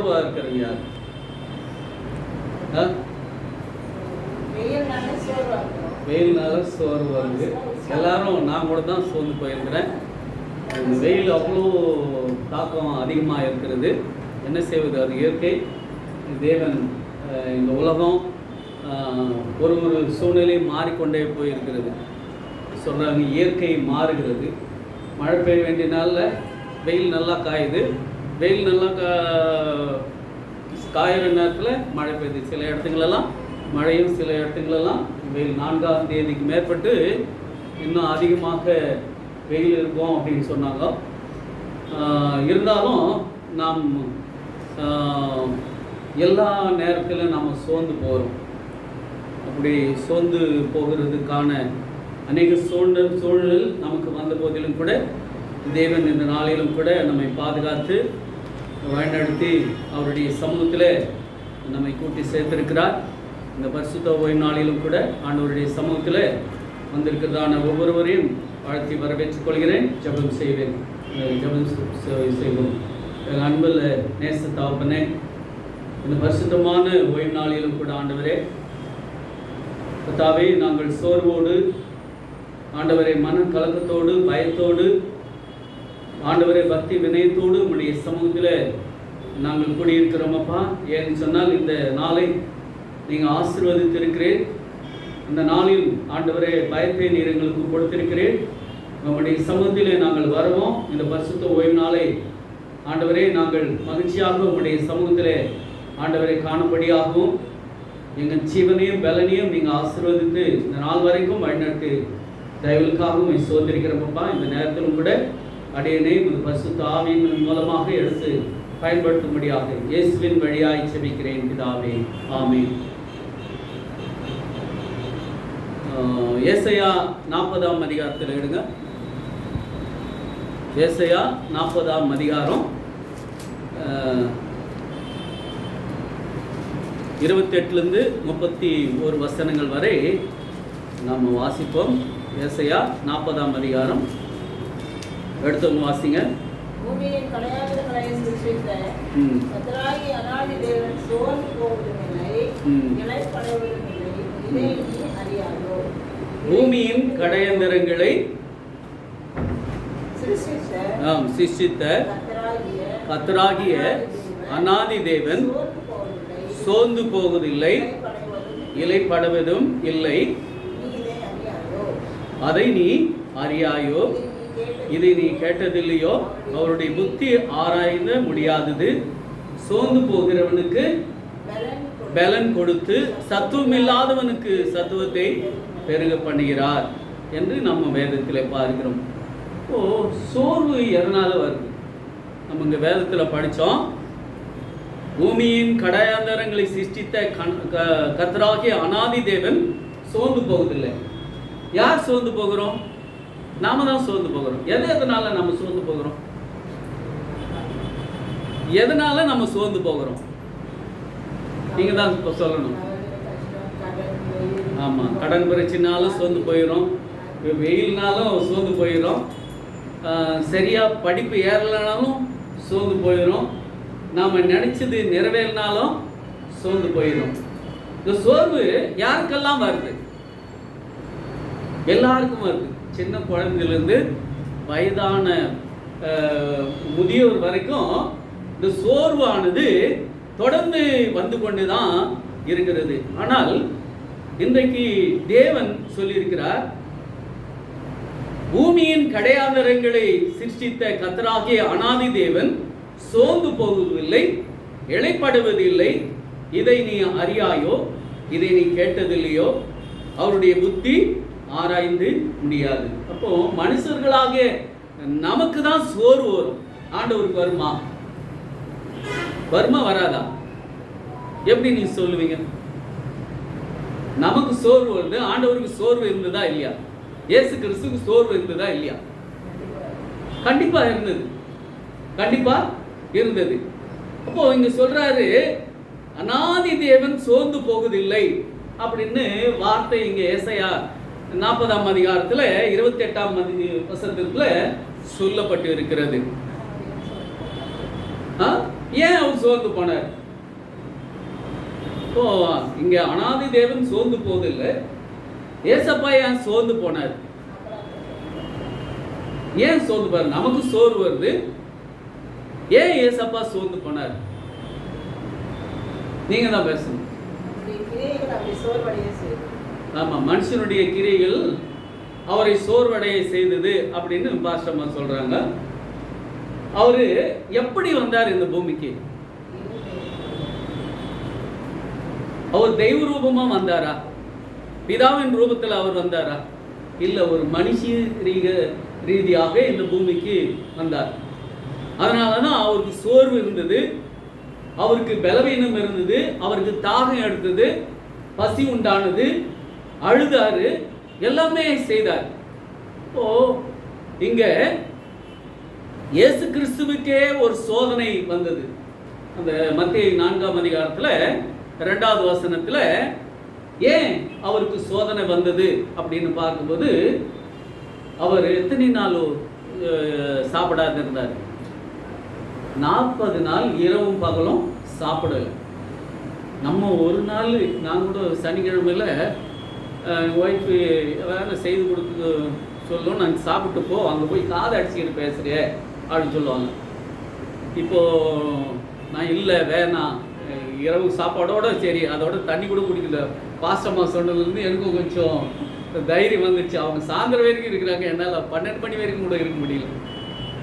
சோர்வா இருக்கிறது யார்? வெயில்னால சோர்வு வருது. எல்லாரும் நான் கூட தான் சோர்ந்து போயிருக்கிறேன். இந்த வெயில் அவ்வளோ தாக்கம் அதிகமாக இருக்கிறது. என்ன செய்வது? அது இயற்கை. தேவன் இந்த உலகம் ஒரு சூழ்நிலை மாறிக்கொண்டே போயிருக்கிறது. சொல்கிறாங்க இயற்கை மாறுகிறது. மழை பெய்ய வேண்டிய நாளில் வெயில் நல்லா காயுது. வெயில் நல்லா காயிற நேரத்தில் மழை பெய்யுது. சில இடத்துங்களெல்லாம் மழையும், சில இடத்துங்களெல்லாம் வெயில். 4ஆம் தேதிக்கு மேற்பட்டு இன்னும் அதிகமாக வெயில் இருக்கும் அப்படின்னு சொன்னாங்க. இருந்தாலும் நாம் எல்லா நேரத்திலும் நாம் சோர்ந்து போகிறோம். அப்படி சோர்ந்து போகிறதுக்கான அநேக சூழல் நமக்கு வந்த போதிலும் கூட தேவன் இந்த நாளிலும் கூட நம்மை பாதுகாத்து வழிநடத்தி அவருடைய சமூகத்தில் நம்மை கூட்டி சேர்த்திருக்கிறார். இந்த பரிசுத்த ஓய்வு நாளிலும் கூட ஆண்டவருடைய சமூகத்தில் வந்திருக்கிறதான ஒவ்வொருவரையும் வாழ்த்தி வரவேற்றுக் கொள்கிறேன். ஜெபம் செய்வேன். ஜெபம் செய்வோம். அன்பில் நேச தகப்பனே, இந்த பரிசுத்தமான ஓய்வு நாளிலும் கூட ஆண்டவரே கர்த்தாவே, நாங்கள் சோர்வோடு ஆண்டவரை மன கலக்கத்தோடு பயத்தோடு ஆண்டவரை பக்தி வினயத்தோடு உடைய சமூகத்தில் நாங்கள் கூடியிருக்கிறோம் அப்பா. ஏன்னு சொன்னால் இந்த நாளை நீங்கள் ஆசீர்வதித்திருக்கிறேன். இந்த நாளில் ஆண்டவரே பயத்தை நீர் எங்களுக்கு கொடுத்திருக்கிறேன். நம்முடைய சமூகத்திலே நாங்கள் வருவோம். இந்த பரிசுத்த ஓய்வு நாளை ஆண்டவரே நாங்கள் மகிழ்ச்சியாக உங்களுடைய சமூகத்திலே ஆண்டவரை காணும்படியாகவும் எங்கள் ஜீவனையும் பலனையும் நீங்கள் ஆசீர்வதித்து இந்த நாள் வரைக்கும் வழிநடத்தி தயவுக்காகவும் சோதரிக்கிறோம்ப்பா. இந்த நேரத்திலும் கூட அடியனை இந்த பரிசுத்த ஆவியின் மூலமாக எடுத்து பயன்படுத்தும்படியாக இயேசுவின் வழியாய் செபிக்கிறேன் பிதாவே, ஆமென். ஏசாயா 40ஆம் அதிகாரத்தில் எடுங்க. ஏசாயா 40ஆம் அதிகாரம் 28லிருந்து 31 வசனங்கள் வரை நாம் வாசிப்போம். ஏசாயா 40ஆம் அதிகாரம் எடுத்தவங்க வாசிங்க. பூமியின் கடையாளர்களை சிருஷ்டித்த கர்த்தராகிய அநாதி தேவன் சோர்ந்து போவதுமில்லை, இளைப்படைவதுமில்லை, இதை நீ அறியாயோ? பூமியின் கடையந்திரங்களை சிருஷ்டித்த கர்த்தராகிய அநாதி தேவன் சோர்ந்து போவதில்லை, இளைப்படைவதும் இல்லை, அதை நீ அறியாயோ? இதை நீ கேட்டதில்லையோ? அவருடைய புத்தி ஆராய்ந்த முடியாதது. சோர்ந்து போகிறவனுக்கு பலன் கொடுத்து சத்துவம் இல்லாதவனுக்கு சத்துவத்தை பெருக பண்ணுகிறார் என்று நம்ம வேதத்தில் பார்க்கிறோம். சோர்வு எதனால வருது? நம்ம இங்கே வேதத்தில் படித்தோம். பூமியின் கடையாந்தரங்களை சிருஷ்டித்த கர்த்தராகிய அநாதி தேவன் சோர்ந்து போவதில்லை. யார் சோர்ந்து போகிறோம்? நாம தான் சோர்ந்து போகிறோம். எதனால நம்ம சோர்ந்து போகிறோம்? எதனால நம்ம சோர்ந்து போகிறோம்? நீங்க தான் சொல்லணும். ஆமா, கடன் பிரச்சனாலும் சோர்ந்து போயிடும், வெயில்னாலும் சோர்ந்து போயிடும், சரியா படிப்பு ஏறலனாலும் சோர்ந்து போயிடும், நாம நினைச்சது நிறைவேறினாலும் சோர்ந்து போயிடும். இந்த சோர்வு யாருக்கெல்லாம் வருது? எல்லாருக்கும் வருது. சின்ன குழந்தையிலேருந்து வயதான முதியோர் வரைக்கும் இந்த சோர்வானது தொடர்ந்து வந்து கொண்டு தான் இருக்கிறது. ஆனால் இன்றைக்கு தேவன் சொல்லியிருக்கிறார், பூமியின் கடையாந்தரங்களை சிருஷ்டித்த கர்த்தராகிய அநாதி தேவன் சோர்ந்து போவதில்லை, இளைப்படைவதில்லை, இதை நீ அறியாயோ? இதை நீ கேட்டதில்லையோ? அவருடைய புத்தி ஆராய்ந்து முடியாது. அப்போ மனுஷர்களாக நமக்கு தான் சோர்வு வரும். ஆண்டவருக்கு வருமா? வருமா வராதா? எப்படி நீ சொல்லுவீங்க? நமக்கு சோர்வு வருது, ஆண்டவருக்கு சோர்வு இருந்ததா இல்லையா? இயேசு கிறிஸ்துக்கு சோர்வு இருந்ததா இல்லையா? கண்டிப்பா இருந்தது, கண்டிப்பா இருந்தது. அப்போ இங்க சொல்றாரு, அநாதி தேவன் சோர்ந்து போவதில்லை அப்படின்னு வார்த்தை இங்க ஏசாயா 40ஆம் அதிகாரத்தில் 28ஆம் வசனத்தில் சொல்லப்பட்டு இருக்கிறது. ஏன் அவர் சோர்ந்து போனார்? இப்போ இங்க அனாதி தேவன் சோர்ந்து போதில்லை, ஏசப்பா ஏன் சோர்ந்து போனார்? ஏன் சோர்ந்து போனார்? நமக்கு சோர்வு வருது, ஏன் ஏசப்பா சோர்ந்து போனார்? நீங்க தான் பேசணும். ஆமா, மனுஷனுடைய கிரியைகள் அவரை சோர்வடைய செய்தது அப்படின்னு பாஸ்டர்மா சொல்றாங்க. அவரு எப்படி வந்தார் இந்த பூமிக்கு? அவர் தெய்வ ரூபமா வந்தாரா? பிதாவின் ரூபத்தில் அவர் வந்தாரா? இல்ல, ஒரு மனுஷ ரீதியாக இந்த பூமிக்கு வந்தார். அதனாலதான் அவருக்கு சோர்வு இருந்தது, அவருக்கு பலவீனம் இருந்தது, அவருக்கு தாகம் எடுத்தது, பசி உண்டானது, அழுதாரு, எல்லாமே செய்தார். இப்போ இங்க இயேசு கிறிஸ்துவுக்கே ஒரு சோதனை வந்தது. அந்த மத்தேயு 4ஆம் அதிகாரத்துல 2வது வசனத்துல ஏன் அவருக்கு சோதனை வந்தது அப்படின்னு பார்க்கும்போது, அவர் எத்தனை நாள் சாப்பிடாத இருந்தார்? 40 நாள் இரவும் பகலும் சாப்பிடல. நம்ம ஒரு நாள், நான் கூட சனிக்கிழமையில் ஒய்ஃபு வேலை செய்து கொடுத்து சொல்லும், நாங்கள் சாப்பிட்டு போ, அங்கே போய் காதை அடிச்சுக்கிட்டு பேசுகிறே அப்படின்னு சொல்லுவாங்க. இப்போது நான் இல்லை வேணாம், இரவு சாப்பாடோட சரி, அதோட தண்ணி கூட குடிக்கல. பாஸ்டம்மா சொன்னதுலேருந்து எனக்கும் கொஞ்சம் தைரியம் வந்துச்சு. அவங்க சாயந்தரம் வரைக்கும் இருக்கிறாங்க, என்னால் 12 மணி வரைக்கும் கூட இருக்க முடியல.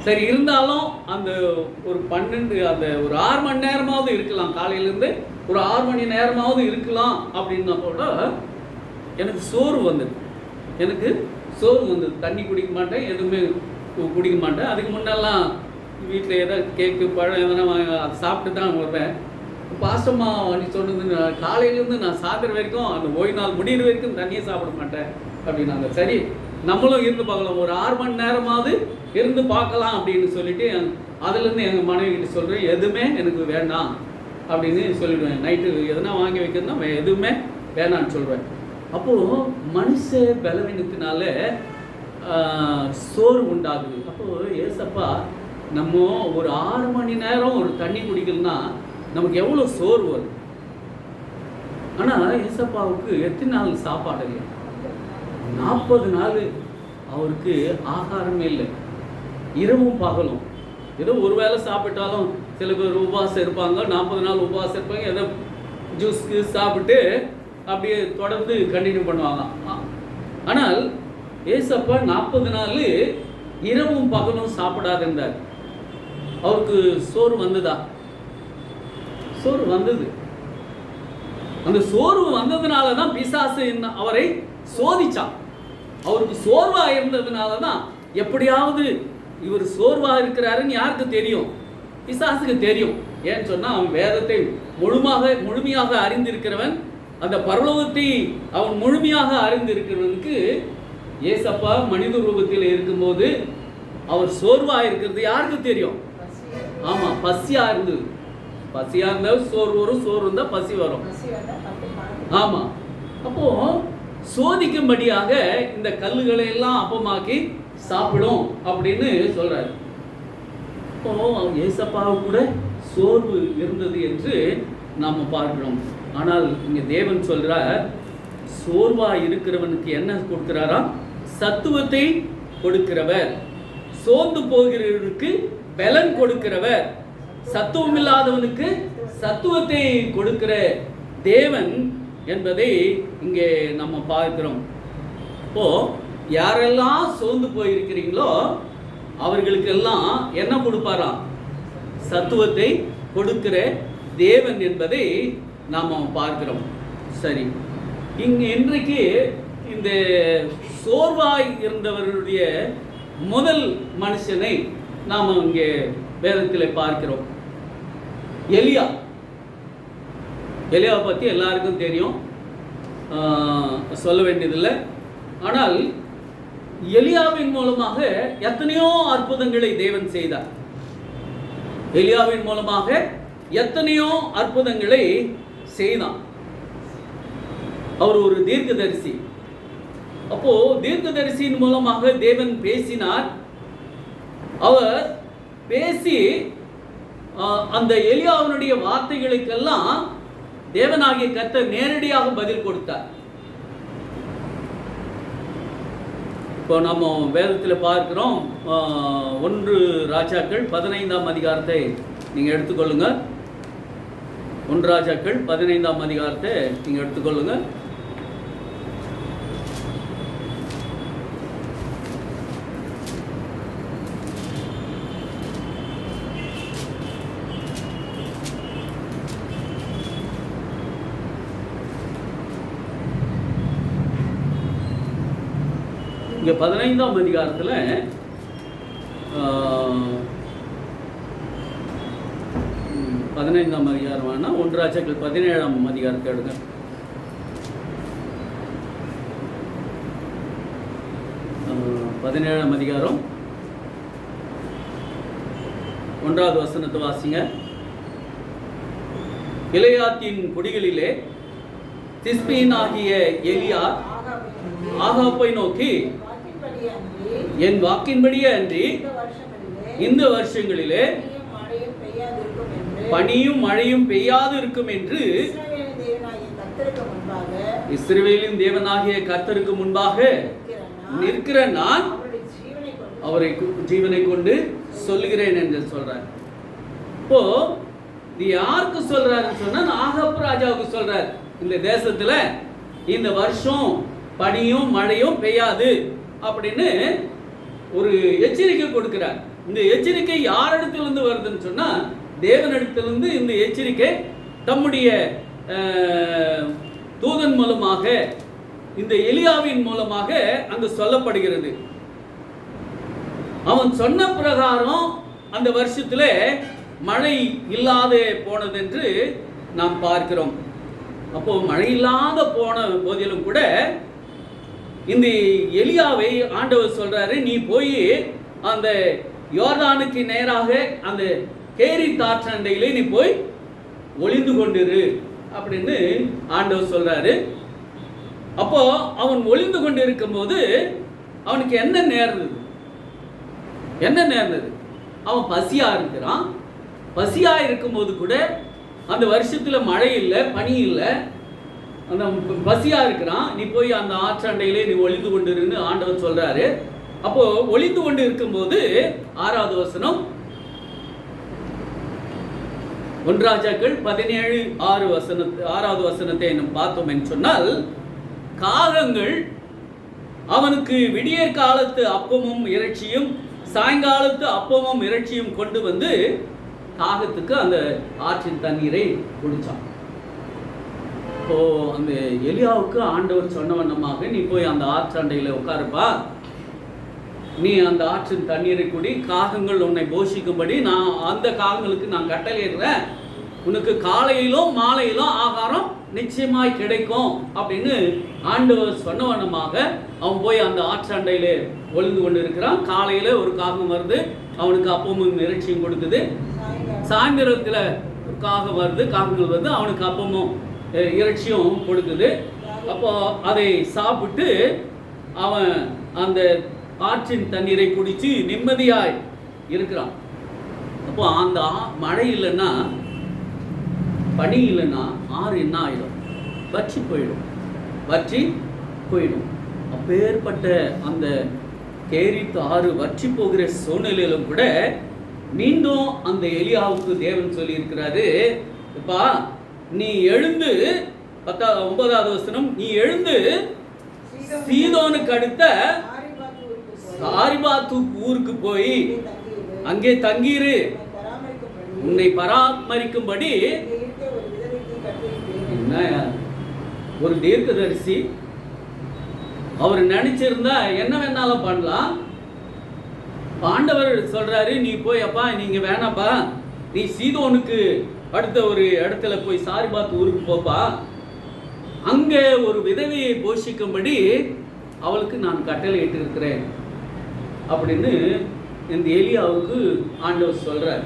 சரி, இருந்தாலும் அந்த ஒரு 12 அந்த ஒரு 6 மணி நேரமாவது இருக்கலாம், காலையிலேருந்து ஒரு 6 மணி நேரமாவது இருக்கலாம் அப்படின்னா கூட எனக்கு சோர்வு வந்தது. தண்ணி குடிக்க மாட்டேன், எதுவுமே குடிக்க மாட்டேன். அதுக்கு முன்னெல்லாம் வீட்டில் ஏதாவது கேக்கு பழம் எதனா அதை சாப்பிட்டு தான் வருவேன். பாஸ்டம்மா நீ சொன்னது, காலையிலேருந்து நான் சாப்பிட்ற வரைக்கும் அந்த ஓய்வு நாள் முடிகிற வரைக்கும் தண்ணியே சாப்பிட மாட்டேன் அப்படின்னாங்க. சரி, நம்மளும் இருந்து பார்க்கலாம், ஒரு 6 மணி நேரமாவது இருந்து பார்க்கலாம் அப்படின்னு சொல்லிட்டு அதுலேருந்து எங்கள் மனைவி கிட்ட சொல்கிறேன், எதுவுமே எனக்கு வேண்டாம் அப்படின்னு சொல்லிடுவேன். நைட்டு எதனா வாங்கி வைக்கிறதுனா எதுவுமே வேணான்னு சொல்லுவேன். அப்போது மனுஷ பலவீனத்தினால சோறு உண்டாகுது. அப்போது ஏசப்பா நம்ம ஒரு 6 மணி நேரம் ஒரு தண்ணி குடிக்கணும்னா நமக்கு எவ்வளோ சோறு வரும். ஆனால் ஏசப்பாவுக்கு எத்தனை நாள் சாப்பாடு இல்லை? 40 நாள் அவருக்கு ஆகாரமே இல்லை, இரவும் பகலும். ஏதோ ஒரு வேளை சாப்பிட்டாலும் சில பேர் உபவாசம் இருப்பாங்க, 40 நாள் உபவாசம் இருப்பாங்க, ஏதோ ஜூஸ்க்கு சாப்பிட்டு அப்படியே தொடர்ந்து கண்டினியூ பண்ணுவாங்க. ஆனால் ஏசப்பா 40 நாள் இரவும் பகலும் சாப்பிடாத இருந்தார். அவருக்கு சோறு வந்ததா? சோறு வந்தது. அந்த சோர்வு வந்ததுனால தான் பிசாசு அவரை சோதிச்சான். அவருக்கு சோர்வா இருந்ததுனால தான், எப்படியாவது இவர் சோர்வா இருக்கிறாருன்னு யாருக்கு தெரியும்? பிசாசுக்கு தெரியும். ஏன்னு சொன்னா அவன் வேதத்தை முழுமையாக அறிந்திருக்கிறவன், அந்த பரலோகத்தை அவன் முழுமையாக அறிந்திருக்கிறவனுக்கு ஏசப்பா மனித ரூபத்தில் இருக்கும்போது அவர் சோர்வா இருக்கிறது யாருக்கு தெரியும்? ஆமா, பசியா இருந்தது. பசியா இருந்தா சோறு வரும், சோறு இருந்தா பசி வரும். ஆமா, அப்போ சோதிக்கும்படியாக இந்த கல்லுகளை எல்லாம் அப்பமாக்கி சாப்பிடும் அப்படின்னு சொல்றாரு. இப்போ ஏசப்பாவுக்கு கூட சோர்வு இருந்தது என்று நாம பார்க்கிறோம். ஆனால் இங்க தேவன் சொல்றார், சோர்வா இருக்கிறவனுக்கு என்ன கொடுக்கிறாரா? சத்துவத்தை கொடுக்கிறவர். சோர்ந்து போகிறவனுக்கு பலன் கொடுக்கிறவர். சத்துவம் இல்லாதவனுக்கு சத்துவத்தை கொடுக்கிற தேவன் என்பதை இங்கே நம்ம பார்க்கிறோம். இப்போ யாரெல்லாம் சோர்ந்து போயிருக்கிறீங்களோ அவர்களுக்கெல்லாம் என்ன கொடுப்பாரா? சத்துவத்தை கொடுக்கிற தேவன் என்பதை நாம் பார்க்கிறோம். சரி, இன்றைக்கு இந்த சோர்வாய் இருந்தவர்களுடைய முதல் மனுஷனை நாம் இங்கே வேதத்தில் பார்க்கிறோம். எலியாவை பற்றி எல்லாருக்கும் தெரியும், சொல்ல வேண்டியதில்லை. ஆனால் எலியாவின் மூலமாக எத்தனையோ அற்புதங்களை தேவன் செய்தார். எலியாவின் மூலமாக எத்தனையோ அற்புதங்களை செய்தான். அவர் ஒரு தீர்க்கதரிசி. அப்போ தீர்க்கதரிசியின் மூலமாக தேவன் பேசினார். அவர் பேசி அந்த எலியாவினுடைய வார்த்தைகளுக்கெல்லாம் தேவனாகிய கர்த்தர் நேரடியாக பதில் கொடுத்தார். இப்போ நம்ம வேதத்தில் பார்க்கிறோம், 1 ராஜாக்கள் 15ஆம் அதிகாரத்தை நீங்கள் எடுத்துக்கொள்ளுங்க. 1 ராஜாக்கள் 15ஆம் அதிகாரத்தை நீங்கள் எடுத்துக்கொள்ளுங்க. இங்கே 15ஆம் அதிகாரத்தில் 15ஆம் அதிகாரமான 1 ராஜாக்கள் 17ஆம் அதிகாரத்தை எடுங்க. பதினேழாம் அதிகாரம் 1வது வசனத்தை வாசிங்க. கிளையாத்தின் குடிகளிலே திஸ்பீனாகிய எலியா ஆகாப்பை நோக்கி, என் வாக்கின்படியே அன்றி இந்த வருஷங்களிலே பனியும் மழையும் பெய்யாது இருக்கும் என்று இஸ்ரவேலின் தேவனாகிய கர்த்தருக்கு முன்பாக நிற்கிற நான் அவரை ஜீவனை கொண்டு சொல்லுகிறேன் என்று சொல்றார். இப்போ இது யாருக்கு சொல்றாருன்னு சொன்னா ஆகாப் ராஜாவுக்கு சொல்றார். இந்த தேசத்துல இந்த வருஷம் பனியும் மழையும் பெய்யாது அப்படின்னு ஒரு எச்சரிக்கை கொடுக்கிறார். இந்த எச்சரிக்கை யாரிடத்திலிருந்து வருதுன்னு சொன்னா தேவனிடத்திலிருந்து இந்த எச்சரிக்கை தம்முடைய தூதன் மூலமாக, இந்த எலியாவின் மூலமாக அங்கு சொல்லப்படுகிறது. அவன் சொன்ன பிரகாரம் அந்த வருஷத்துல மழை இல்லாத போனது என்று நாம் பார்க்கிறோம். அப்போ மழை இல்லாத போன போதிலும் கூட இந்த எலியாவை ஆண்டவர் சொல்றாரு, நீ போய் அந்த யோர்தானுக்கு நேராக அந்த கேரி தாற்றண்டையிலே நீ போய் ஒளிந்து கொண்டிரு அப்படின்னு ஆண்டவர் சொல்றாரு. அப்போ அவன் ஒளிந்து கொண்டு இருக்கும் போது அவனுக்கு என்ன நேர்ந்தது? அவன் பசியா இருக்கிறான். பசியா இருக்கும்போது கூட அந்த வருஷத்துல மழை இல்லை, பனி இல்லை, அந்த பசியா இருக்கிறான். நீ போய் அந்த ஆற்றண்டையிலே நீ ஒளிந்து கொண்டிருன்னு ஆண்டவர் சொல்றாரு. அப்போ ஒளிந்து கொண்டு இருக்கும்போது 6வது வசனம், 1 ராஜாக்கள் 17:6 வசனத்தை நாம் பார்த்தோம் என்று சொன்னால், காகங்கள் அவனுக்கு விடியற் காலத்து அப்பமும் இறைச்சியும் சாயங்காலத்து அப்பமும் இறைச்சியும் கொண்டு வந்து காகத்துக்கு அந்த ஆற்றின் தண்ணீரை குடிச்சான். இப்போ அந்த எலியாவுக்கு ஆண்டவர் சொன்ன வண்ணமாக, நீ போய் அந்த ஆற்றண்டையில் உட்காருப்பா, நீ அந்த ஆற்றின் தண்ணீரை குடி, காகங்கள் உன்னை போஷிக்கும்படி நான் அந்த காகங்களுக்கு நான் கட்டளையிடுறேன், உனக்கு காலையிலும் மாலையிலும் ஆகாரம் நிச்சயமாய் கிடைக்கும் அப்படின்னு ஆண்டவர் சொன்ன வண்ணமாக அவன் போய் அந்த ஆற்றண்டையிலே ஒளிந்து கொண்டு இருக்கிறான். காலையில ஒரு காகம் வருது, அவனுக்கு அப்பமும் இறைச்சியும் கொடுக்குது. சாயந்தரத்தில் ஒரு காகம் வருது, காகங்கள் வருது, அவனுக்கு அப்பமும் இறைச்சியும் கொடுக்குது. அப்போ அதை சாப்பிட்டு அவன் அந்த ஆற்றின் தண்ணீரை குடிச்சு நிம்மதியாய் இருக்கிறான். அப்போ அந்த மழை இல்லைன்னா, பனி இல்லைன்னா ஆறு என்ன ஆயிடும்? வற்றி போயிடும். அப்பேற்பட்ட அந்த கேரித்து ஆறு வற்றி போகிற சூழ்நிலையிலும் கூட மீண்டும் அந்த எலியாவுக்கு தேவன் சொல்லி இருக்கிறாரு, இப்பா நீ எழுந்து, 9வது வசனம், நீ எழுந்து சீதோனுக்கு அடுத்த சாரிபாத்து ஊருக்கு போய் அங்கே தங்கிரு, உன்னை பராமரிக்கும்படி. என்ன ஒரு தீர்க்கதரிசி, அவர் நினைச்சிருந்தா என்ன வேணாலும் பண்ணலாம். ஆண்டவர் சொல்றாரு, நீ போய் அப்பா நீங்க வேணாப்பா, நீ சீதோனுக்கு அடுத்த ஒரு இடத்துல போய் சாரிபாத் ஊருக்கு போப்பா, அங்கே ஒரு விதவையை போஷிக்கும்படி அவளுக்கு நான் கட்டளை இட்டு இருக்கிறேன் அப்படின்னு இந்த எலியாவுக்கு ஆண்டவர் சொல்றார்.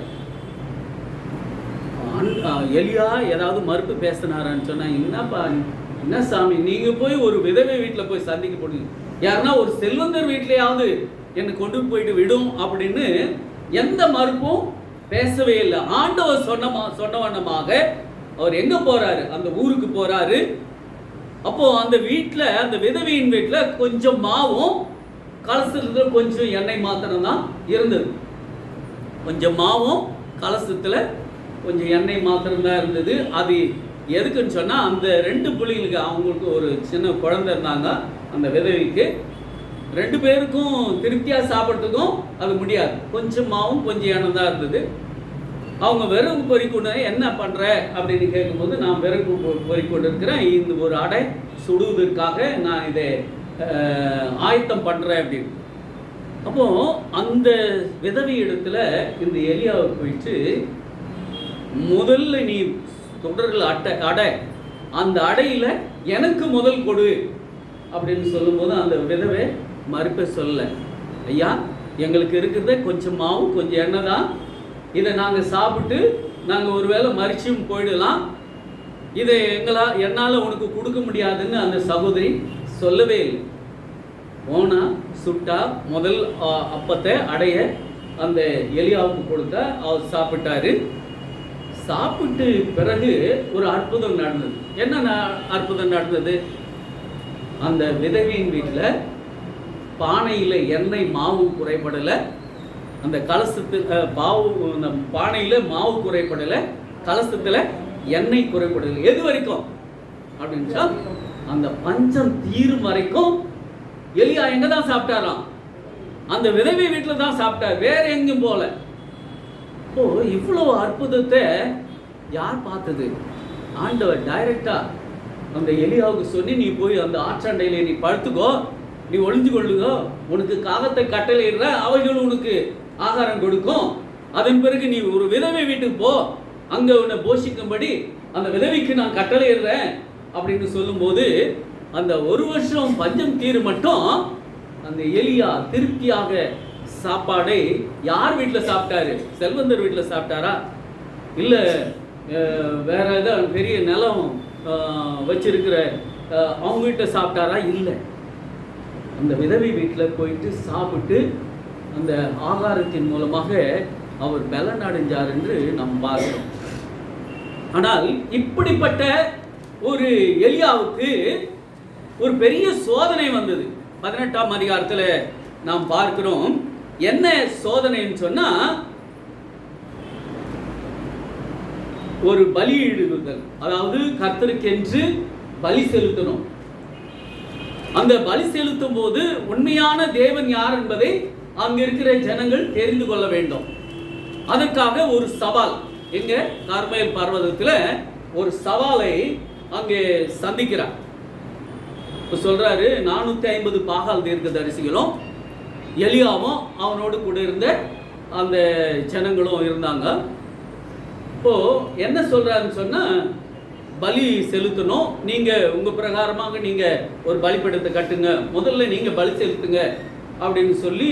எலியா ஏதாவது மறுப்பு பேசினாரான்னு சொன்னா, என்னப்பா என்ன சாமி, நீங்க போய் ஒரு விதவை வீட்டில் போய் சந்திக்க போடுங்க, யாருன்னா ஒரு செல்வந்தர் வீட்லையாவது என்னை கொண்டு போயிட்டு விடும் அப்படின்னு எந்த மறுப்பும் பேசவே இல்லை. ஆண்டவர் சொன்னவண்ணமாக அவர் எங்க போறாரு? அந்த ஊருக்கு போறாரு. அப்போ அந்த வீட்டில், அந்த விதவையின் வீட்டில் கொஞ்சம் மாவும் கலசத்தில் கொஞ்சம் எண்ணெய் மாத்திரம்தான் இருந்தது. கொஞ்சம் மாவும் கலசத்தில் கொஞ்சம் எண்ணெய் மாத்திரம்தான் இருந்தது. அது எதுக்குன்னு சொன்னால், அந்த 2 பிள்ளைங்களுக்கு, அவங்களுக்கு ஒரு சின்ன குழந்தை இருந்தாங்க. அந்த விதவைக்கு 2 பேருக்கும் திருப்தியாக சாப்பிட்றதுக்கும் அது முடியாது. கொஞ்சம் மாவும் கொஞ்சம் எண்ணெய் தான் இருந்தது. அவங்க விறகு பொறிக்கொண்டு என்ன பண்ணுற அப்படின்னு கேட்கும்போது, நான் விறகு பொறிக்கொண்டு இருக்கிறேன், இந்த ஒரு அடை சுடுவதற்காக நான் இதை ஆயத்தம் பண்ணுறேன் அப்படின்னு. அப்போ அந்த விதவி இடத்துல இந்த எலியாவை போயிட்டு, முதல்ல நீ தொடர்கள் அடை, அந்த அடையில எனக்கு முதல் கொடு அப்படின்னு சொல்லும்போது அந்த விதவை மறுப்ப சொல்லலை. ஐயா, எங்களுக்கு இருக்கிறத கொஞ்சம் மாவு கொஞ்சம் எண்ணெய் தான், இதை நாங்கள் சாப்பிட்டு நாங்கள் ஒருவேளை மறிச்சும் போயிடலாம், இதை என்னால் உனக்கு கொடுக்க முடியாதுன்னு அந்த சகோதரி சொல்லவே இல்லை. போனா சுட்டா முதல் அப்பத்தை அடைய அந்த எலியாவுக்கு கொடுத்த அவர் சாப்பிட்டாரு. சாப்பிட்டு பிறகு ஒரு அற்புதம் நடந்தது. என்ன அற்புதம் நடந்தது? அந்த விதவியின் வீட்டில் பானையில் எண்ணெய் மாவு குறைபடலை, அந்த கலசத்தில் அந்த பானையில் மாவு குறைபடலை, கலசத்தில் எண்ணெய் குறைபடலை. எது வரைக்கும் அப்படின்னா, அந்த பஞ்சம் தீரும் வரைக்கும் எலியா எங்க தான் சாப்பிட்டாராம்? அந்த விதவை வீட்டில் தான் சாப்பிட்டார், வேற எங்கேயும் போல. இப்போ இவ்வளவு அற்புதத்தை யார் பார்த்தது? ஆண்டவர் டைரக்டா அந்த எலியாவுக்கு சொல்லி, நீ போய் அந்த ஆற்றாண்டையில நீ படுத்துக்கோ, நீ ஒளிஞ்சு கொள்ளுகோ, உனக்கு காகத்தை கட்டளையிடுற, அவைகள் உனக்கு ஆகாரம் கொடுக்கும், அதன் பிறகு நீ ஒரு விதவை வீட்டுக்கு போ, அங்க உன்னை போஷிக்கும்படி அந்த விதவைக்கு நான் கட்டளையிடுறேன் அப்படின்னு சொல்லும்போது, அந்த 1 வருஷம் பஞ்சம் தீரு மட்டும் அந்த எலியா திருப்தியாக சாப்பாடை யார் வீட்டில் சாப்பிட்டாரு? செல்வந்தர் வீட்டில் சாப்பிட்டாரா? இல்லை வேற ஏதாவது பெரிய நிலம் வச்சிருக்கிற அவங்க வீட்டில் சாப்பிட்டாரா? இல்லை, அந்த விதவை வீட்டில் போயிட்டு சாப்பிட்டு அந்த ஆகாரத்தின் மூலமாக அவர் பலன் அடைஞ்சார் என்று நாம் பார்க்கிறோம். ஆனால் இப்படிப்பட்ட ஒரு எலியாவுக்கு ஒரு பெரிய சோதனை வந்தது. 18ஆம் அதிகாரத்தில் நாம் பார்க்கிறோம். என்ன சோதனைன்னு சொன்னா, ஒரு பலியிடுதல், அதாவது கர்த்தருக்கென்று பலி செலுத்தணும். அந்த பலி செலுத்தும் போது உண்மையான தேவன் யார் என்பதை அங்க இருக்கிற ஜனங்கள் தெரிந்து கொள்ள வேண்டும். அதற்காக ஒரு சவால், எங்க கார்மேல் பர்வதத்தில் ஒரு சவாலை அங்கே சந்திக்கிறார். சொல்றாரு, 450 பாகால் தீர்க்கதரிசிகளும் எலியாவும் அவனோடு கூட இருந்த அந்த ஜனங்களும் இருந்தாங்க. இப்போ என்ன சொல்றாருன்னு சொன்னா, பலி செலுத்தணும், நீங்க உங்க பிரகாரமாக நீங்க ஒரு பலிபீடத்தை கட்டுங்க, முதல்ல நீங்க பலி செலுத்துங்க அப்படின்னு சொல்லி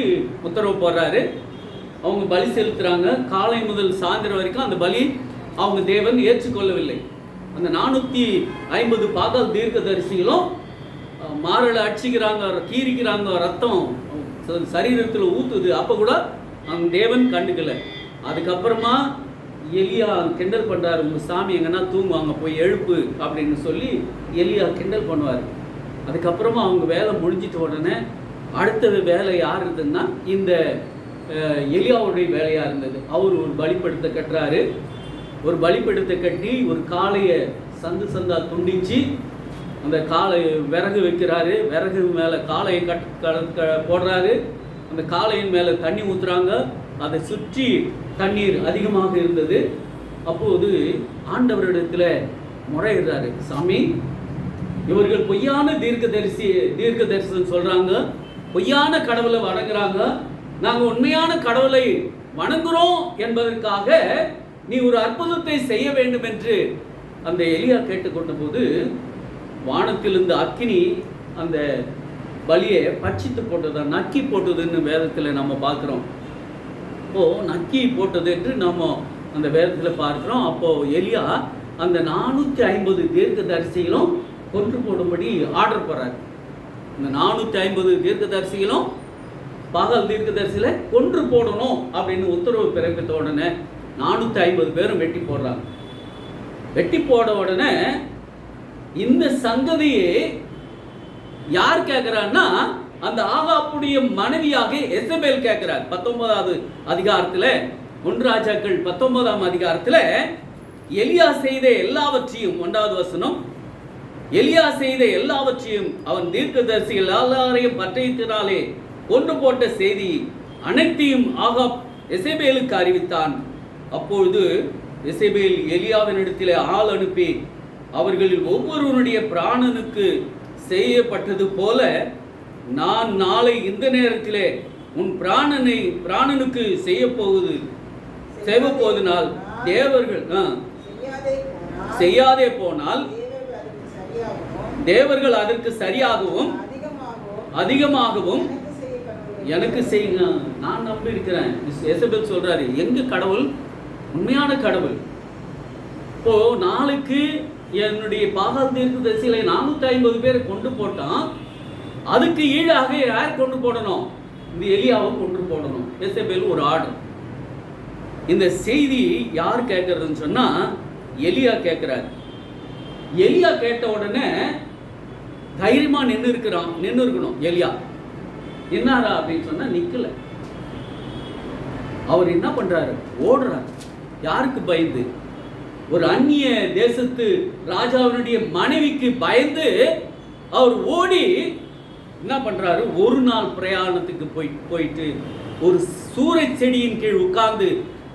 உத்தரவு போடுறாரு. அவங்க பலி செலுத்துறாங்க. காலை முதல் சாயந்தரம் வரைக்கும் அந்த பலி அவங்க தேவன் ஏற்றுக்கொள்ளவில்லை. அந்த 450 பாகால் தீர்க்கதரிசிகளும் மாரலை அடிச்சுக்கிறாங்க, கீறிக்கிறாங்க, ரத்தம் சரீரத்தில் ஊத்துது, அப்போ கூட அவங்க தேவன் கண்டுக்கல. அதுக்கப்புறமா எலியா கிண்டல் பண்ணுறாரு, உங்கள் சாமி எங்கன்னா தூங்குவாங்க, போய் எழுப்பு அப்படின்னு சொல்லி எலியா கிண்டல் பண்ணுவார். அதுக்கப்புறமா அவங்க வேலை முடிஞ்சிட்ட உடனே அடுத்த வேலை யார் இருந்ததுன்னா இந்த எலியாவுடைய வேலையாக இருந்தது. அவர் ஒரு பலிபீடத்தை கட்டுறாரு. ஒரு பலிபீடத்தை கட்டி ஒரு காளையை சந்தா துண்டிச்சு அந்த காளை விறகு வைக்கிறாரு. விறகு மேலே காளையை போடுறாரு. அந்த காளையின் மேலே தண்ணி ஊற்றுறாங்க. அதை சுற்றி தண்ணீர் அதிகமாக இருந்தது. அப்போது ஆண்டவரிடத்தில் முறையிடுறாரு, சாமி, இவர்கள் பொய்யான தீர்க்க தரிசனம் சொல்கிறாங்க, பொய்யான கடவுளை வணங்குறாங்க, நாங்கள் உண்மையான கடவுளை வணங்குறோம் என்பதற்காக நீ ஒரு அற்புதத்தை செய்ய வேண்டும் என்று அந்த எலியா கேட்டுக்கொண்ட போது வானத்திலிருந்து அக்கினி அந்த பலியை பட்சித்து போட்டதை நக்கி போட்டதுன்னு வேதத்தில் நம்ம பார்க்குறோம். அப்போது நக்கி போட்டது என்று நம்ம அந்த வேதத்தில் பார்க்குறோம். அப்போது எலியா அந்த 450 தீர்க்க தரிசிகளும் கொன்று போடும்படி ஆர்டர் போடுறாரு. இந்த 450 தீர்க்க தரிசிகளும் பாகால் தீர்க்க தரிசியில் கொன்று போடணும் அப்படின்னு உத்தரவு பிறப்பித்த உடனே 450 பேரும் வெட்டி போடுறாங்க. வெட்டி போட உடனே இந்த சங்கதியை யார் கேட்கிறான்னா, அந்த ஆகாப்புடைய மனைவியாக எசபேல் கேட்கிறார். 19வது அதிகாரத்தில் 1 ராஜாக்கள் 19ஆம் அதிகாரத்தில் எலியா செய்த எல்லாவற்றையும் 1வது வசனம், எலியா செய்த எல்லாவற்றையும் அவன் தீர்க்கதரிசிகள் எல்லாரையும் பட்டயத்தினாலே கொண்டு போட்ட செய்தி அனைத்தையும் ஆகாப் எசபேலுக்கு அறிவித்தான். அப்பொழுது எசபேல் எலியாவினிடத்தில் ஆள் அனுப்பி, அவர்களில் ஒவ்வொருவனுடைய பிராணனுக்கு செய்யப்பட்டது போல நான் நாளை இந்த நேரத்திலே உன் பிராணனுக்கு செய்ய போவதனால் தேவர்கள் செய்யாதே போனால் தேவர்கள் அதற்கு சரியாகவும் அதிகமாகவும் எனக்கு செய்யுங்க. நான் நம்பி இருக்கிறேன். எசபேல் சொல்றாரு, எங்க கடவுள் உண்மையான கடவுள். இப்போ நாளைக்கு என்னுடைய பாகால் தீர்க்கதரிசிகளை 450 பேரை கொண்டு போட்டான். அதுக்கு ஈடாக யார் கொண்டு போடணும்? இந்த எலியாவை கொண்டு போடணும். எசபேல் ஒரு ஆடு. இந்த செய்தி யார் கேட்கறதுன்னு சொன்னா எலியா கேட்கிறார். எலியா கேட்ட உடனே தைரியமா நின்று இருக்கணும். எலியா என்னாரா அப்படின்னு சொன்னா நிக்கல. அவர் என்ன பண்றாரு? ஓடுறார். யாருக்கு பயந்து? ஒரு அந்நிய தேசத்து ராஜாவினுடைய மனைவிக்கு பயந்து அவர் ஓடி என்ன பண்றாரு? ஒரு நாள் பிரயாணத்துக்கு போயிட்டு ஒரு சூறை செடியின் கீழ் உட்கார்ந்து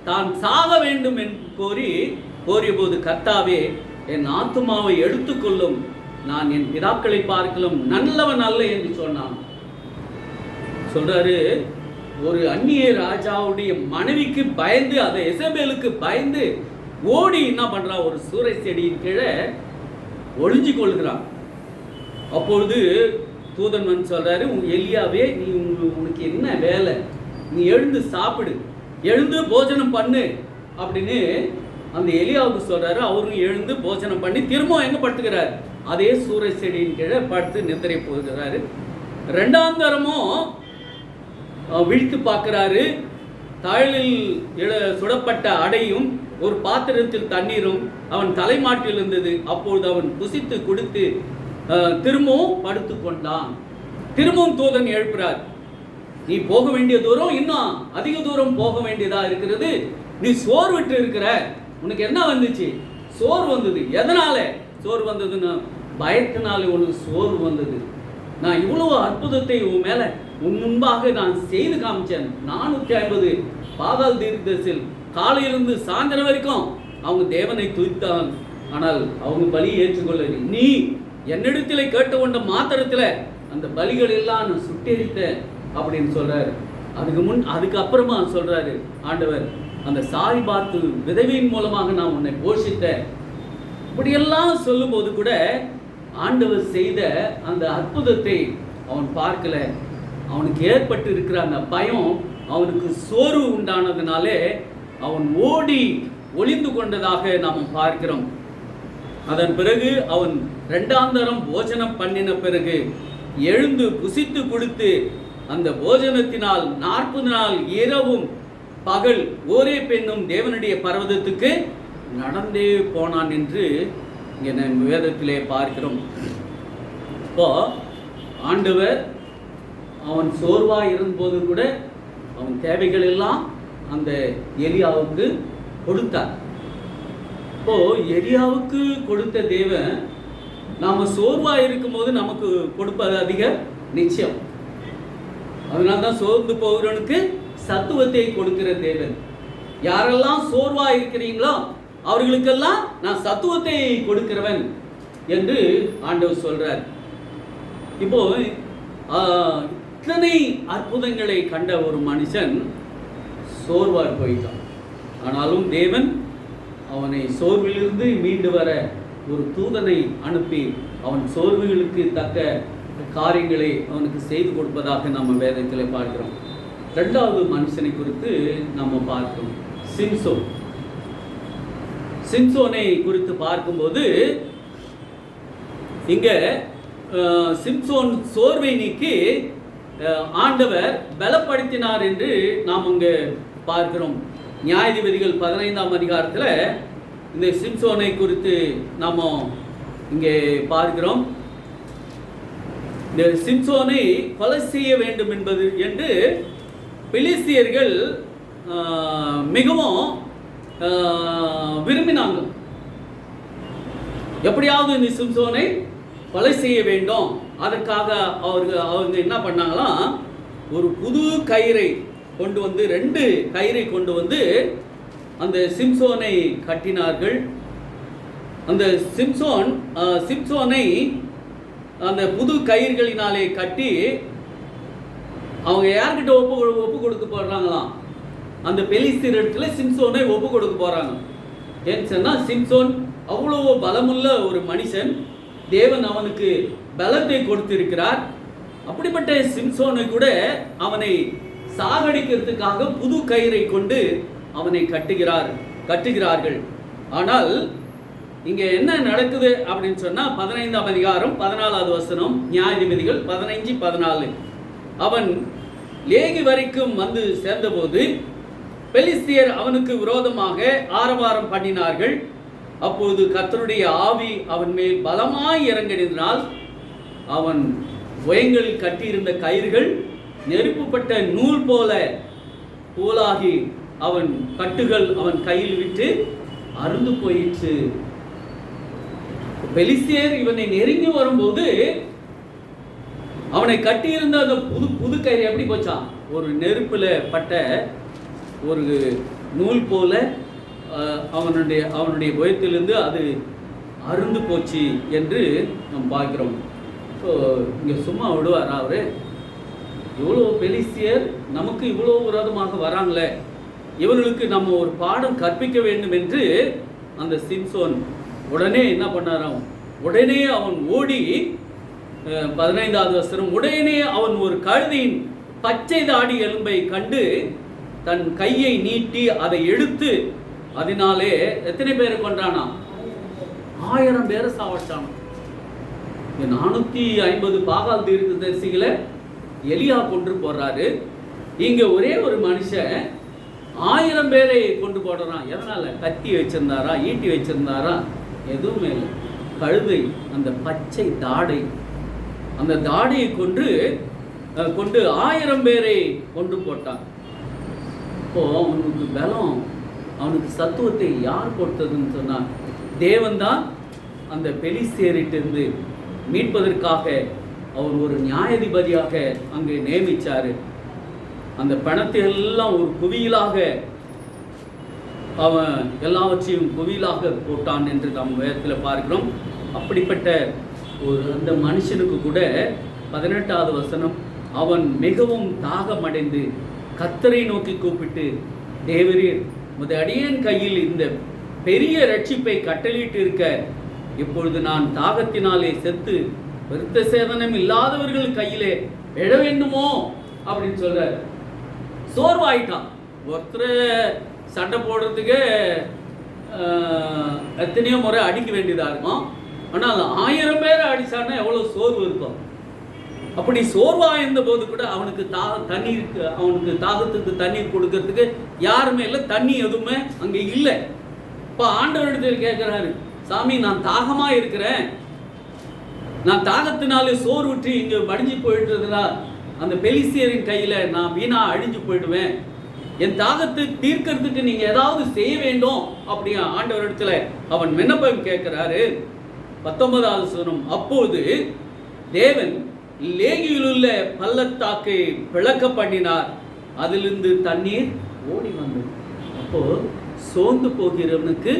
தான் சாக வேண்டும் என்று கோரிய போது, கர்த்தாவே என் ஆத்துமாவை எடுத்துக்கொள்ளும், நான் என் பிதாக்களை பார்க்கலாம் நல்லவன் அல்ல என்று சொன்னான். சொல்றாரு, ஒரு அந்நிய ராஜாவுடைய மனைவிக்கு பயந்து, அதை எசபேலுக்கு பயந்து ஓடி என்ன பண்றா? ஒரு சூறை செடியின் கீழே ஒளிஞ்சு கொள்கிறான். அப்பொழுது தூதன் வந்து சொல்றாரு, எலியாவே, நீ உனக்கு என்ன வேலை? நீ எழுந்து சாப்பிடு, எழுந்து போஜனம் பண்ணு அப்படின்னு அந்த எலியாவுக்கு சொல்றாரு. அவரும் எழுந்து போஜனம் பண்ணி திரும்ப எங்க படுத்துக்கிறார்? அதே சூறை செடியின் கீழே படுத்து நித்திரை போகிறாரு. 2ஆம் தரமும் விழித்து பார்க்கிறாரு. தழலில் சுடப்பட்ட அடையும் ஒரு பாத்திரத்தில் தண்ணீரும் அவன் தலைமாட்டில் இருந்தது. அப்பொழுது அவன் புசித்து குடித்து திரும்பவும் படுத்து கொண்டான். திரும்பவும் தூதன் எழுப்புறார், நீ போக வேண்டிய தூரம் இன்னும் அதிக தூரம் போக வேண்டியதா இருக்கிறது. நீ சோர்விட்டு இருக்கிற. உனக்கு என்ன வந்துச்சு? சோர்வு வந்தது. எதனால சோர்வு வந்ததுன்னா, பயத்தினாலே உனக்கு சோர்வு வந்தது. நான் இவ்வளவு அற்புதத்தை உன் முன்பாக நான் செய்து காமிச்சேன். 450 பாகால் தீர்க்கதரிசிகள் காலையிலிருந்து சாயந்தரம் வரைக்கும் அவங்க தேவனை துதித்தான். ஆனால் அவங்க பலியை ஏற்றுக்கொள்ள நீ என்னிடத்தில் கேட்டுக்கொண்ட மாத்திரத்தில் அந்த பலிகள் எல்லாம் நான் சுட்டெரித்தேன் அப்படின்னு சொல்றாரு. அதுக்கு அப்புறமா சொல்றாரு ஆண்டவர், அந்த சாரிபாத்து விதவியின் மூலமாக நான் உன்னை போஷித்தேன். இப்படியெல்லாம் சொல்லும் போது கூட ஆண்டவர் செய்த அந்த அற்புதத்தை அவன் பார்க்கல. அவனுக்கு ஏற்பட்டு இருக்கிற அந்த பயம், அவனுக்கு சோர்வு உண்டானதுனாலே அவன் ஓடி ஒளிந்து கொண்டதாக நாம் பார்க்கிறோம். அதன் பிறகு அவன் 2ஆம் தரம் போஜனம் பண்ணின பிறகு எழுந்து புசித்து கொடுத்து அந்த போஜனத்தினால் 40 நாள் இரவும் பகல் ஒரே பெண்ணும் தேவனுடைய பர்வதத்துக்கு நடந்தே போனான் என்று இங்கே நம் வேதத்திலே பார்க்கிறோம். இப்போ ஆண்டவர் அவன் சோர்வாக இருந்தபோது கூட அவன் தேவைகள் எல்லாம் அந்த எலியாவுக்கு கொடுத்தார். இப்போ எலியாவுக்கு கொடுத்த தேவன் நாம சோர்வாக இருக்கும்போது நமக்கு கொடுப்பது அதிக நிச்சயம். அதனால்தான் சோர்ந்து போகிறவனுக்கு சத்துவத்தை கொடுக்கிற தேவன். யாரெல்லாம் சோர்வா இருக்கிறீங்களோ அவர்களுக்கெல்லாம் நான் சத்துவத்தை கொடுக்கிறவன் என்று ஆண்டவர் சொல்றார். இப்போ இத்தனை அற்புதங்களை கண்ட ஒரு மனுஷன் சோர்வார் போயிட்டான். ஆனாலும் தேவன் அவனை சோர்விலிருந்து மீண்டு வர ஒரு தூதனை அனுப்பி அவன் சோர்வுகளுக்கு தக்க காரியங்களை அவனுக்கு செய்து கொடுப்பதாக நம்ம வேதத்தில் பார்க்கிறோம். 2வது மனுஷனை குறித்து நம்ம பார்க்கிறோம், சிம்சோனை குறித்து பார்க்கும்போது இங்க சிம்சோன் சோர்வை நீக்கி ஆண்டவர் பலப்படுத்தினார் என்று நாம் அங்கே பார்க்கிறோம். நியாயாதிபதிகள் 15ஆம் அதிகாரத்தில் இந்த சிம்சோனை குறித்து நாம் இங்கே பார்க்கிறோம். இந்த சிம்சோனை கொலை செய்ய வேண்டும் என்பது என்று பெலிஸ்தியர்கள் மிகவும் விரும்பினாங்க. எப்படியாவது இந்த சிம்சோனை கொலை செய்ய வேண்டும். அதற்காக அவங்க என்ன பண்ணாங்களாம், ஒரு புது கயிறை கொண்டு வந்து 2 கயிறை கொண்டு வந்து அந்த சிம்சோனை கட்டினார்கள். அந்த சிம்சோனை அந்த புது கயிறுகளினாலே கட்டி அவங்க யார்கிட்ட ஒப்பு கொடுக்க போடுறாங்களாம், அந்த பெலிஸ்தீர் இடத்துல சிம்சோனை ஒப்பு கொடுக்க போறாங்க. ஏன்னு சொன்னா சிம்சோன் அவ்வளவு பலமுள்ள ஒரு மனுஷன். தேவன் அவனுக்கு பலத்தை கொடுத்திருக்கிறார். அப்படிப்பட்ட சிம்சோனை கூட அவனை சாகடிக்கிறதுக்காக புது கயிறை கொண்டு அவனை கட்டுகிறார்கள். ஆனால் இங்க என்ன நடக்குது அப்படின்னு சொன்னா 15ஆம் அதிகாரம் 14வது வசனம், நியாயாதிபதிகள் 15-14. அவன் லேகி வரைக்கும் வந்து சேர்ந்தபோது பெலிஸ்தியர் அவனுக்கு விரோதமாக ஆரவாரம் பண்ணினார்கள். அப்போது கர்த்தருடைய ஆவி அவன் மேல் பலமாய் இறங்கினால் அவன் உயங்களில் கட்டியிருந்த கயிறுகள் நெருப்புப்பட்ட நூல் போலாகி அவன் கட்டுகள் அவன் கையில் விட்டு அறுந்து போயிற்று. பெலிஸ்தியர் இவனை நெருங்கி வரும்போது அவனை கட்டியிருந்த அந்த புது கயிறு எப்படி போச்சான், ஒரு நெருப்புல பட்ட ஒரு நூல் போல அவனுடைய பயத்திலிருந்து அது அருந்து போச்சு என்று நாம் பார்க்கிறோம். ஸோ இங்கே சும்மா விடுவாரா அவரு? இவ்வளோ பெலிஸ்தியர் நமக்கு இவ்வளோ விரோதமாக வராங்களே, இவர்களுக்கு நம்ம ஒரு பாடம் கற்பிக்க வேண்டும் என்று அந்த சிம்சோன் உடனே என்ன பண்ணாராம், உடனே அவன் ஓடி 15வது வசனம், உடனே அவன் ஒரு கழுதையின் பச்சை தாடி எலும்பை கண்டு தன் கையை நீட்டி அதை எடுத்து அதனாலே எத்தனை பேரை கொன்றானா? 1000 பேரை சாவச்சானா. 450 பாகால் தீர்க்கதரிசிகளை எலியா கொன்று போடுறாரு. இங்க ஒரே ஒரு மனுஷன் 1000 பேரை கொண்டு போடுறான். எதனால? கத்தி வச்சிருந்தாரா, ஈட்டி வச்சிருந்தாரா? எதுவுமே இல்லை. கழுதை அந்த பச்சை தாடை, அந்த தாடியை கொண்டு 1000 பேரை கொண்டு போட்டான். இப்போ அவனுக்கு பலம், அவனுக்கு சத்துவத்தை யார் கொடுத்ததுன்னு சொன்னான்? தேவன் தான் அந்த பெலிஸ்தியரிலிருந்து மீட்பதற்காக அவர் ஒரு நியாயாதிபதியாக அங்கே நியமிச்சாரு. அந்த பணத்தை எல்லாம் ஒரு குவியலாக அவன் எல்லாவற்றையும் குவியலாக போட்டான் என்று நாம் வேதத்தில் பார்க்கிறோம். அப்படிப்பட்ட அந்த மனுஷனுக்கு கூட 18வது வசனம், அவன் மிகவும் தாகமடைந்து கர்த்தரை நோக்கி கூப்பிட்டு, தேவரீர் உமது அடியேன் கையில் இந்த பெரிய ரட்சிப்பை கட்டளையிட்டு இருக்க, இப்பொழுது நான் தாகத்தினாலே செத்து விருத்த சேதனம் இல்லாதவர்கள் கையிலே விழ வேண்டுமோ அப்படின்னு சொல்ற. சோர்வாயிட்டான். ஒருத்தர் சண்டை போடுறதுக்கு எத்தனையோ முறை அடிக்க வேண்டியதாக இருக்கும். ஆனால் 1000 பேரை அடிச்சான்னா எவ்வளோ சோர்வு இருக்கும். அப்படி சோர்வாக இருந்த போது கூட அவனுக்கு அவனுக்கு தாகத்துக்கு தண்ணீர் கொடுக்கறதுக்கு யாருமே இல்லை, தண்ணி எதுவுமே அங்கே இல்லை. இப்போ ஆண்டவரிடத்தில் கேட்குறாரு, சாமி நான் தாகமாக இருக்கிறேன், நான் தாகத்தினாலே சோர்வுற்றி இங்கே மடிஞ்சு போயிட்டுறதுனா அந்த பெலிஸ்தியரின் கையில் நான் வீணா அழிஞ்சு போயிடுவேன், என் தாகத்தை தீர்க்கறதுக்கு நீங்கள் ஏதாவது செய்ய வேண்டும் அப்படி ஆண்டவரிடத்தில் அவன் விண்ணப்பம் கேட்குறாரு. 19வது வசனம், அப்போது தேவன் லேகியிலுள்ள பள்ளத்தாக்கை பிளக்க பண்ணினார், அதிலிருந்து தண்ணீர் ஓடி வந்தது. அப்போ சோர்ந்து போகிறவனுக்கு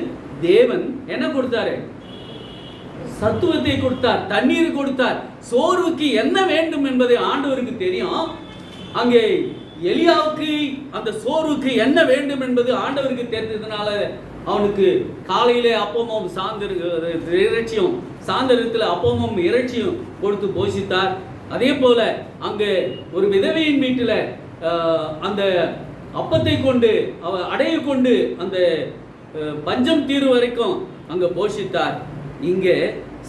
தேவன் என்ன கொடுத்தாரு? சத்துவத்தை கொடுத்தார், தண்ணீர் கொடுத்தார். சோர்வுக்கு என்ன வேண்டும் என்பதை ஆண்டவருக்கு தெரியும். அங்கே எலியாவுக்கு அந்த சோர்வுக்கு என்ன வேண்டும் என்பது ஆண்டவருக்கு தெரிஞ்சதுனால அவனுக்கு காலையிலே அப்பமும் இறைச்சியும் சாயந்தரத்தில் அப்பமும் இறைச்சியும் கொடுத்து போஷித்தார். அதே போல அங்கே ஒரு விதவையின் வீட்டில் அந்த அப்பத்தை கொண்டு அடைய கொண்டு அந்த பஞ்சம் தீரு வரைக்கும் அங்கே போஷித்தார். இங்கே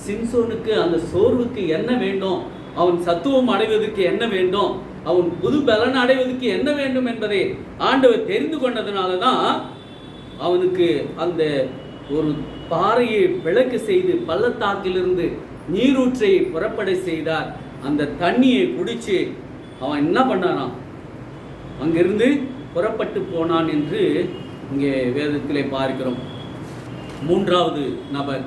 சிம்சோனுக்கு அந்த சோர்வுக்கு என்ன வேண்டும், அவன் சத்துவம் அடைவதற்கு என்ன வேண்டும், அவன் புது பலன் அடைவதற்கு என்ன வேண்டும் என்பதை ஆண்டவர் தெரிந்து கொண்டதுனால தான் அவனுக்கு அந்த ஒரு பாறையை விளக்கு செய்து பள்ளத்தாக்கிலிருந்து நீரூற்றை புறப்பட செய்தார். அந்த தண்ணியை குடிச்சு அவன் என்ன பண்ணானாம், அங்கிருந்து புறப்பட்டு போனான் என்று இங்கே வேதத்திலே பார்க்கிறோம். மூன்றாவது நபர்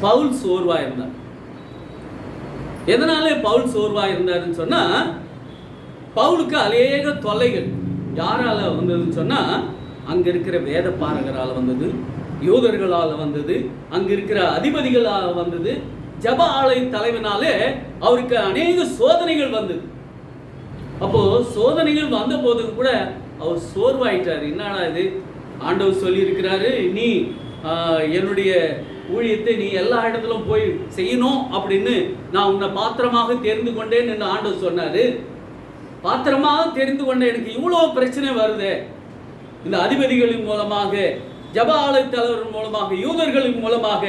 பவுல் சோர்வா இருந்தார். எதனாலே பவுல் சோர்வா இருந்தாருன்னு சொன்னா, பவுலுக்கு அநேக தொல்லைகள் யாரால வந்ததுன்னு சொன்னா, அங்க இருக்கிற வேத பாரகரால் வந்தது, யூதர்களால் வந்தது, அங்க இருக்கிற அதிபதிகளால் வந்தது, ஜப ஆலய தலைவனாலே அவருக்கு அநேக சோதனைகள் வந்தது. அப்போ சோதனைகள் வந்த போதும் கூட அவர் சோர்வாயிட்டார். என்னடா இது, ஆண்டவர் சொல்லி இருக்கிறாரு, நீ என்னுடைய ஊழியத்தை நீ எல்லா இடத்திலும் போய் செய்யணும் அப்படின்னு நான் உன்னை பாத்திரமாக தெரிந்து கொண்டேன் என்று ஆண்டவர் சொன்னாரு. பாத்திரமாக தெரிந்து கொண்ட எனக்கு இவ்வளோ பிரச்சனை வருது, இந்த அதிபதிகளின் மூலமாக, ஜப ஆலய தலைவரின் மூலமாக, யூதர்களின் மூலமாக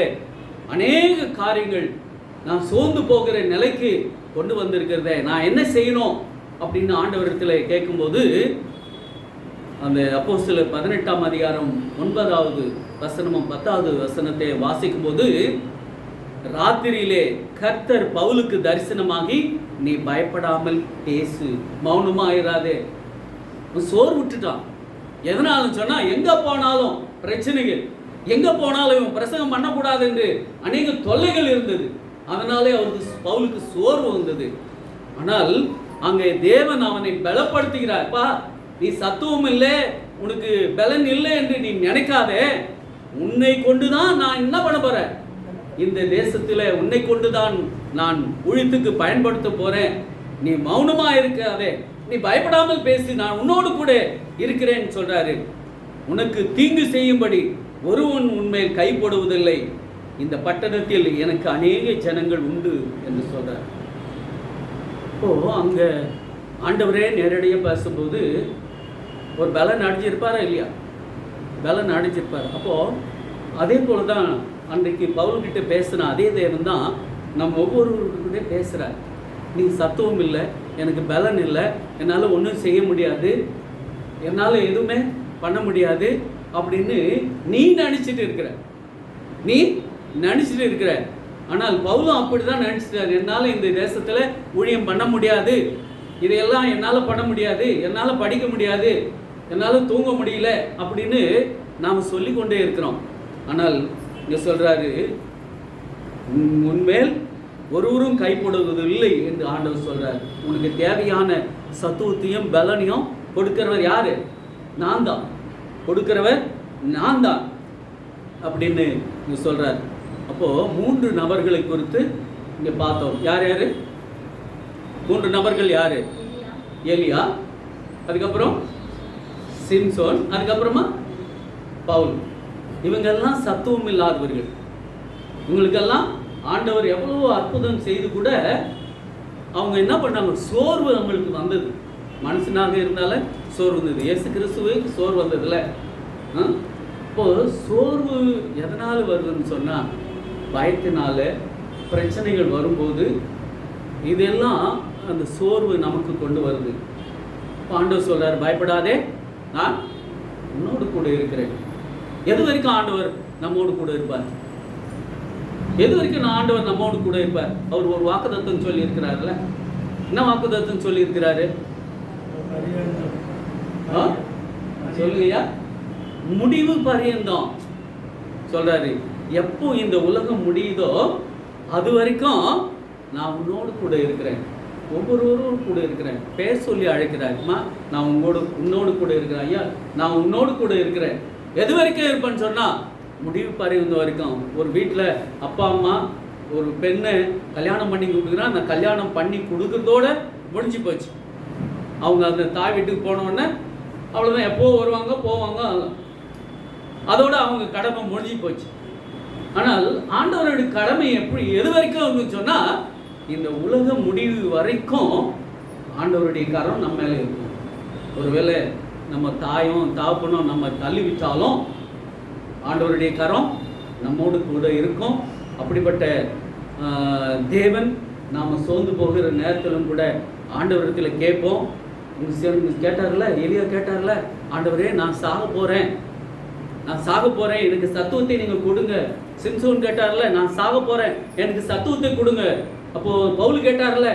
அநேக காரியங்கள் நான் சோர்ந்து போகிற நிலைக்கு கொண்டு வந்திருக்கிறத நான் என்ன செய்யணும் அப்படின்னு ஆண்டவரிடத்தில் கேட்கும்போது, அந்த அப்போஸ்தலர் 18ஆம் அதிகாரம் 9வது வசனமும் 10வது வசனத்தை வாசிக்கும் போது, ராத்திரியிலே கர்த்தர் பவுலுக்கு தரிசனமாகி நீ பயப்படாமல் பேசு, மௌனமாயிராதே. சோர் விட்டுட்டான். எதனாலும் சொன்னா, எங்க போனாலும் பிரச்சனைகள், எங்க போனாலும் இவன் பிரசங்கம் பண்ணக்கூடாது என்று அநேக தொல்லைகள் இருந்தது. அதனாலே அவருக்கு பவுலுக்கு சோர்வு வந்தது. ஆனால் அங்கே தேவன் அவனை பலப்படுத்துகிறார். பா, நீ சத்துவம் இல்லை, உனக்கு பலன் இல்லை என்று நீ நினைக்காதே, உன்னை கொண்டுதான் நான் என்ன பண்ண போறேன், இந்த தேசத்தில் உன்னை கொண்டுதான் நான் ஊழியத்துக்கு பயன்படுத்த போறேன், நீ மௌனமா இருக்காதே, நீ பயப்படாமல் பேசி, நான் உன்னோடு கூட இருக்கிறேன்னு சொல்றாரு. உனக்கு தீங்கு செய்யும்படி ஒருவன் உன்மேல் கை போடுவதில்லை, இந்த பட்டணத்தில் எனக்கு அநேக ஜனங்கள் உண்டு என்று சொல்றார். இப்போ அங்க ஆண்டவரே நேரடியாக பேசும்போது ஒரு பலன் அடைஞ்சிருப்பாரா இல்லையா? பலன் அடைஞ்சிருப்பார். அப்போ அதே போல தான் அன்றைக்கு பவுல்கிட்ட பேசுன அதே தேவன் தான் நம்ம ஒவ்வொருவருக்கிட்டே பேசுகிறார். நீ சத்துவம் இல்லை, எனக்கு பலன் இல்லை, என்னால் ஒன்றும் செய்ய முடியாது, என்னால் எதுவுமே பண்ண முடியாது அப்படின்னு நீ நினச்சிட்டு இருக்கிற. ஆனால் பவுலும் அப்படி தான் நினச்சிட்டார். என்னால் இந்த தேசத்தில் ஊழியம் பண்ண முடியாது, இதையெல்லாம் என்னால் பண்ண முடியாது, என்னால் படிக்க முடியாது, என்னால் தூங்க முடியல அப்படின்னு நாம் சொல்லி கொண்டே இருக்கிறோம். ஆனால் இங்கே சொல்கிறாரு, உன்மேல் ஒருவரும் கைப்படுவதில்லை என்று ஆண்டவர் சொல்கிறார். உனக்கு தேவையான சத்துவத்தையும் பலனையும் கொடுக்கிறவர் யாரு? நான் தான். கொடுக்கிறவர் நான் தான் அப்படின்னு இங்கே சொல்கிறார். அப்போது 3 நபர்களை குறித்து இங்கே பார்த்தோம். யார் யார்? 3 நபர்கள் யார்? எலியா, அதுக்கப்புறம் சிம்சோன், அதுக்கப்புறமா பவுல். இவங்கெல்லாம் சத்துவம் இல்லாதவர்கள். இவங்களுக்கெல்லாம் ஆண்டவர் எவ்வளோ அற்புதம் செய்து கூட அவங்க என்ன பண்ணாங்க, சோர்வு அவங்களுக்கு வந்தது. மனுஷனாக இருந்தால சோர்வு வந்தது. இயேசு கிறிஸ்துவுக்கு சோர்வு வந்ததில்ல. இப்போது சோர்வு எதனால் வருதுன்னு சொன்னால், பயத்தினால, பிரச்சனைகள் வரும்போது இதெல்லாம் அந்த சோர்வு நமக்கு கொண்டு வருது. ஆண்டவர் சொல்றார், பயப்படாதே, நான் உன்னோடு கூட இருக்கிறேன். எது வரைக்கும் ஆண்டவர் நம்மோடு கூட இருப்பார்? எது வரைக்கும் ஆண்டவர் நம்மோடு கூட இருப்பார்? அவர் ஒரு வாக்குத்தத்தம் சொல்லி இருக்கிறார்ல. என்ன வாக்குத்தத்தம் சொல்லி இருக்கிறாரு? சொல்லுங்கய்யா. முடிவு பரியந்தம் சொல்றாரு. எப்போ இந்த உலகம் முடியுதோ அது வரைக்கும் நான் உன்னோடு கூட இருக்கிறேன், ஒவ்வொருவரும் கூட இருக்கிறேன். பேர் சொல்லி அழைக்கிறாருமா, நான் உன்னோடு கூட இருக்கிறேன் ஐயா, நான் உன்னோடு கூட இருக்கிறேன். எது வரைக்கும் இருப்பேன்னு சொன்னால், முடிவு பறிந்த வரைக்கும். ஒரு வீட்டில் அப்பா அம்மா ஒரு பெண்ணை கல்யாணம் பண்ணி கொடுக்குறான், அந்த கல்யாணம் பண்ணி கொடுக்கறதோட முடிஞ்சு போச்சு. அவங்க அந்த தாய் வீட்டுக்கு போனோடனே அவ்வளோதான், எப்போ வருவாங்க போவாங்க, அதோட அவங்க கடமை முடிஞ்சு போச்சு. ஆனால் ஆண்டவருடைய கடமை எப்படி எது வரைக்கும் சொன்னால், இந்த உலக முடிவு வரைக்கும் ஆண்டவருடைய கரம் நம்ம மேலே இருக்கும். ஒருவேளை நம்ம தாயும் தாப்பனும் நம்ம தள்ளிவிட்டாலும் ஆண்டவருடைய கரம் நம்மோடு கூட இருக்கும். அப்படிப்பட்ட தேவன் நாம் சோர்ந்து போகிற நேரத்திலும் கூட ஆண்டவரிடத்தில் கேட்போம். கேட்டார்ல, எலியா கேட்டார்ல, ஆண்டவரே நான் சாக போகிறேன், எனக்கு சத்துவத்தை நீங்கள் கொடுங்க. சிம்சோன் கேட்டார்ல, நான் சாக போகிறேன், எனக்கு சத்துவத்தை கொடுங்க. அப்போது பவுல் கேட்டார்ல,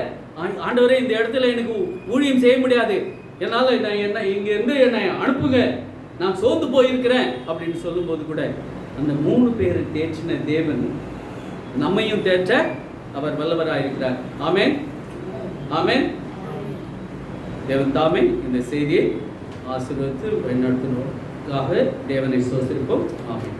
ஆண்டவரே இந்த இடத்துல எனக்கு ஊழியம் செய்ய முடியாது, என்னால் இங்கேருந்து என்னை அனுப்புங்க, நான் சோர்ந்து போயிருக்கிறேன் அப்படின்னு சொல்லும்போது கூட அந்த 3 பேரை தேற்றின தேவன் நம்மையும் தேற்ற அவர் வல்லவராயிருக்கிறார். ஆமென், ஆமென். தேவன் தாமே இந்த செய்தியை ஆசீர்வதித்து வழிநடத்துவதற்காக தேவனை ஸ்தோத்திரிப்போம். ஆமென்.